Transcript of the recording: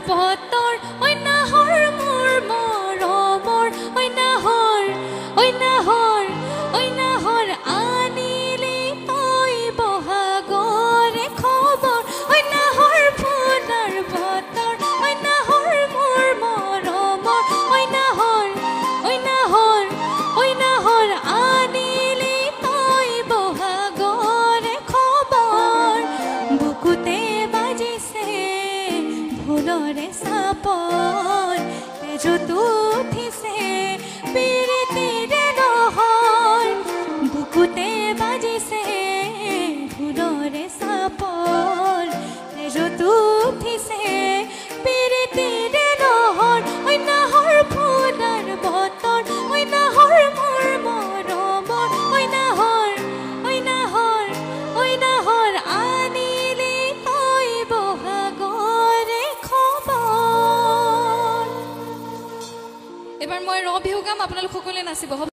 বতৰ ঐ নাহৰ মোৰ মৰমৰ ঐ নাহৰ আনিলি তই বহাগৰে খবৰ ঐ নাহৰ ফুলৰ বতৰ ঐ নাহৰ মোৰ মৰমৰ ঐ নাহৰ আনিলি তই বহাগৰে খবৰ বুকুতে বাজিছে ফুলৰে চাপৰ তেজতো উঠিছে পিৰিতিৰে লহৰ বুকুতে বাজিছে ফুলৰে চাপৰ তেজতো উঠিছে পিৰিতিৰে লহৰ ঐ নাহৰ ফুলৰ বতৰ ঐ নাহৰ মোৰ মৰমৰ ঐ নাহৰ আনিলি তই বহাগৰে খবৰ। এবাৰ মই ৰ বিহু গাম আপোনালোক সকলোৱে নাচিব।